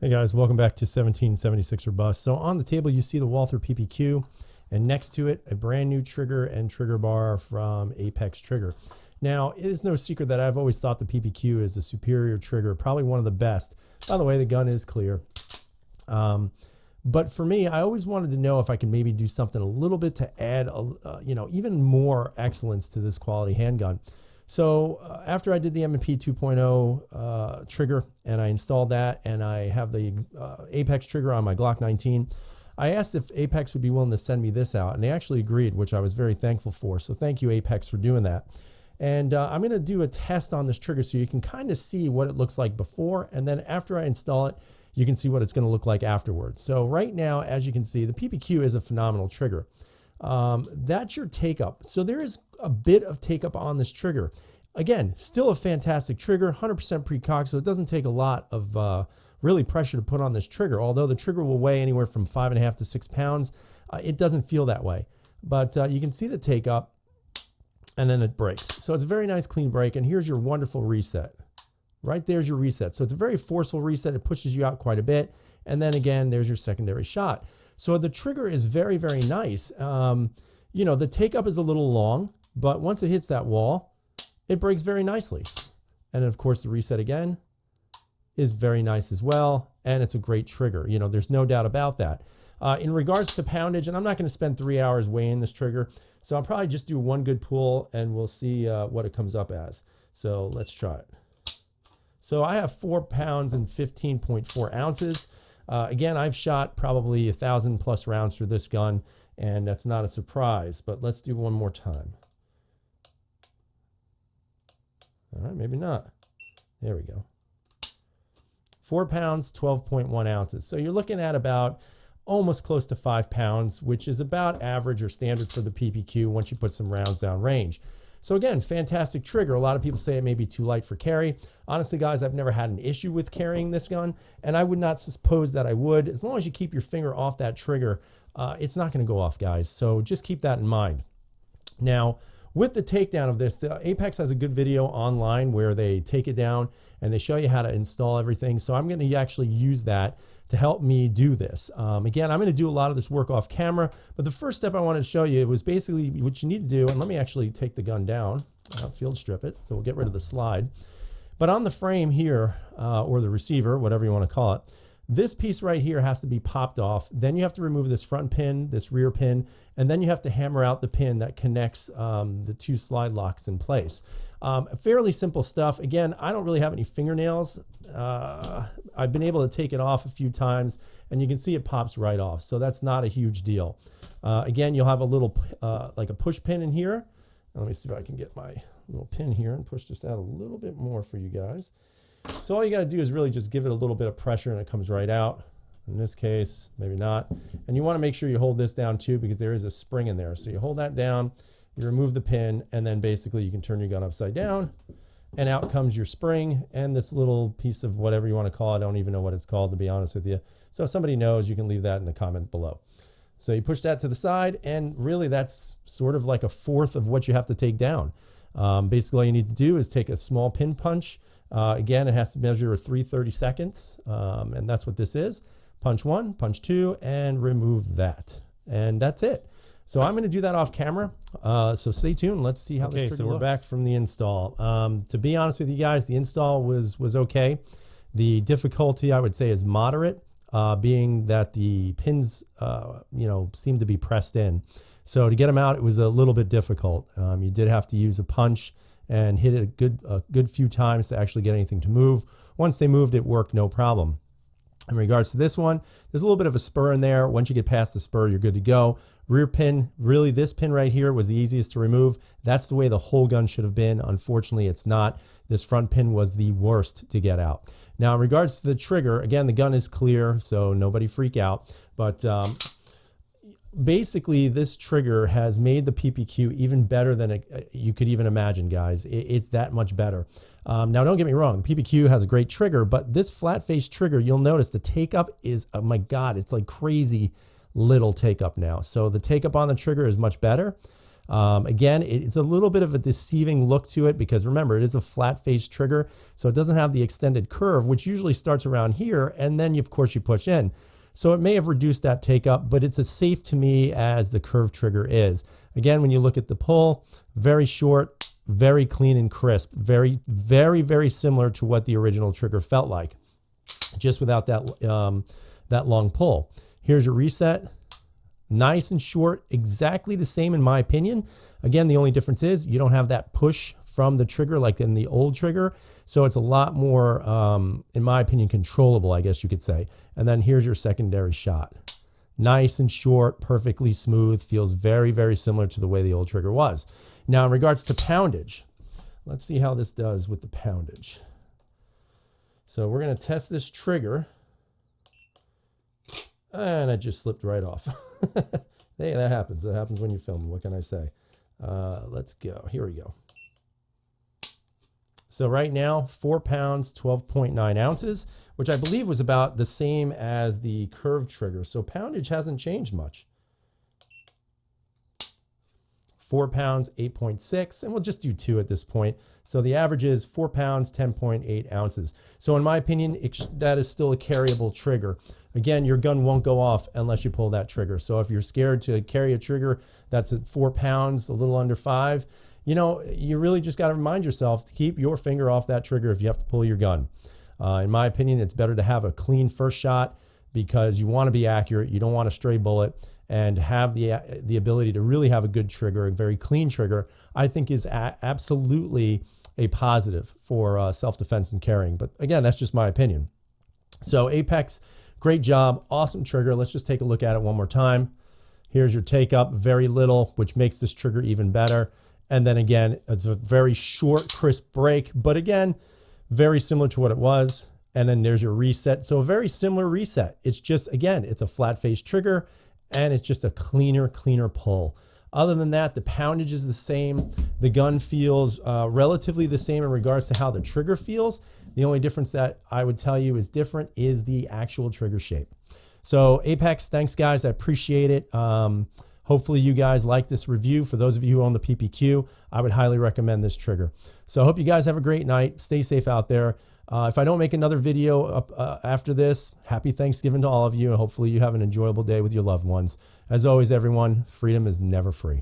Hey guys, welcome back to 1776 or Bust. So on the table you see the Walther Ppq, and next to it a brand new trigger and trigger bar from Apex Trigger. Now it is no secret that I've always thought the Ppq is a superior trigger, probably one of the best. By the way, the gun is clear. But for me, I always wanted to know if I could maybe do something a little bit to add, even more excellence to this quality handgun. So after I did the M&P 2.0 trigger and I installed that, and I have the Apex trigger on my Glock 19, I asked if Apex would be willing to send me this out, and they actually agreed, which I was very thankful for. So thank you, Apex, for doing that. And I'm going to do a test on this trigger so you can kind of see what it looks like before, and then after I install it, you can see what it's going to look like afterwards. So right now, as you can see, the Ppq is a phenomenal trigger. That's your take-up. So there is a bit of take-up on this trigger. Again, still a fantastic trigger, 100% pre-cocked, so it doesn't take a lot of really pressure to put on this trigger. Although the trigger will weigh anywhere from 5.5 to 6 pounds, it doesn't feel that way. But you can see the take-up, and then it breaks. So it's a very nice clean break, and here's your wonderful reset. Right there's your reset. So it's a very forceful reset. It pushes you out quite a bit. And then again, there's your secondary shot. So the trigger is very, very nice. The take-up is a little long, but once it hits that wall, it breaks very nicely. And of course, the reset again is very nice as well. And it's a great trigger. There's no doubt about that. In regards to poundage, and I'm not going to spend 3 hours weighing this trigger, so I'll probably just do one good pull and we'll see what it comes up as. So let's try it. So I have 4 pounds and 15.4 ounces. Again, I've shot probably 1,000 plus rounds through this gun, and that's not a surprise, but let's do one more time. All right, maybe not. There we go. 4 pounds, 12.1 ounces. So you're looking at about almost close to 5 pounds, which is about average or standard for the Ppq once you put some rounds down range. So again, fantastic trigger. A lot of people say it may be too light for carry. Honestly, guys, I've never had an issue with carrying this gun, and I would not suppose that I would. As long as you keep your finger off that trigger, it's not going to go off, guys. So just keep that in mind. Now, with the takedown of this, the Apex has a good video online where they take it down and they show you how to install everything. So I'm going to actually use that to help me do this. Again, I'm going to do a lot of this work off camera, but the first step I wanted to show you was basically what you need to do. And let me actually take the gun down, field strip it. So we'll get rid of the slide. But on the frame here, or the receiver, whatever you want to call it, this piece right here has to be popped off. Then you have to remove this front pin, this rear pin, and then you have to hammer out the pin that connects the 2 slide locks in place. Fairly simple stuff. Again, I don't really have any fingernails. I've been able to take it off a few times, and you can see it pops right off. So that's not a huge deal. Again, you'll have a little, like a push pin in here. Let me see if I can get my little pin here and push this out a little bit more for you guys. So all you got to do is really just give it a little bit of pressure and it comes right out. In this case, maybe not. And you want to make sure you hold this down too, because there is a spring in there. So you hold that down, you remove the pin, and then basically you can turn your gun upside down and out comes your spring and this little piece of whatever you want to call it. I don't even know what it's called, to be honest with you. So if somebody knows, you can leave that in the comment below. So you push that to the side, and really that's sort of like a fourth of what you have to take down. Basically all you need to do is take a small pin punch. Again, it has to measure 3/30 seconds, and that's what this is. Punch 1, punch 2, and remove that. And that's it. So I'm going to do that off camera. So stay tuned. Let's see how this trigger looks. We're back from the install. To be honest with you guys, the install was okay. The difficulty, I would say, is moderate, being that the pins, seem to be pressed in. So to get them out, it was a little bit difficult. You did have to use a punch and hit it a good few times to actually get anything to move. Once they moved, it worked no problem. In regards to this one, there's a little bit of a spur in there. Once you get past the spur, you're good to go. Rear pin, really this pin right here was the easiest to remove. That's the way the whole gun should have been. Unfortunately, it's not. This front pin was the worst to get out. Now, in regards to the trigger, again, the gun is clear, so nobody freak out. But basically, this trigger has made the Ppq even better than you could even imagine, guys. It's that much better. Now, don't get me wrong. The Ppq has a great trigger, but this flat face trigger, you'll notice the take-up is, oh my God, it's like crazy little take-up now. So the take-up on the trigger is much better. Again, it's a little bit of a deceiving look to it because remember, it is a flat face trigger, so it doesn't have the extended curve, which usually starts around here, and then of course you push in. So it may have reduced that take up, but it's as safe to me as the curved trigger is. Again, when you look at the pull, very short, very clean and crisp, very, very, very similar to what the original trigger felt like, just without that, that long pull. Here's your reset. Nice and short, exactly the same in my opinion. Again, the only difference is you don't have that push from the trigger like in the old trigger. So it's a lot more, in my opinion, controllable, I guess you could say. And then here's your secondary shot. Nice and short, perfectly smooth, feels very, very similar to the way the old trigger was. Now, in regards to poundage, let's see how this does with the poundage. So we're going to test this trigger. And it just slipped right off. Hey, that happens. That happens when you film. What can I say? Let's go. Here we go. So right now, 4 pounds, 12.9 ounces, which I believe was about the same as the curved trigger. So poundage hasn't changed much. 4 pounds, 8.6, and we'll just do 2 at this point. So the average is 4 pounds, 10.8 ounces. So in my opinion, that is still a carryable trigger. Again, your gun won't go off unless you pull that trigger. So if you're scared to carry a trigger that's at 4 pounds, a little under 5, you know, you really just got to remind yourself to keep your finger off that trigger if you have to pull your gun. In my opinion, it's better to have a clean first shot because you want to be accurate. You don't want a stray bullet, and have the ability to really have a good trigger, a very clean trigger, I think is absolutely a positive for self-defense and carrying. But again, that's just my opinion. So Ppq, great job, awesome trigger. Let's just take a look at it one more time. Here's your take up, very little, which makes this trigger even better. And then again, it's a very short, crisp break, but again, very similar to what it was. And then there's your reset. So a very similar reset. It's just, again, it's a flat face trigger and it's just a cleaner pull. Other than that, the poundage is the same. The gun feels relatively the same in regards to how the trigger feels. The only difference that I would tell you is different is the actual trigger shape. So Ppq, thanks guys, I appreciate it. Hopefully you guys like this review. For those of you who own the PPQ, I would highly recommend this trigger. So I hope you guys have a great night. Stay safe out there. If I don't make another video up after this, happy Thanksgiving to all of you. And hopefully you have an enjoyable day with your loved ones. As always, everyone, freedom is never free.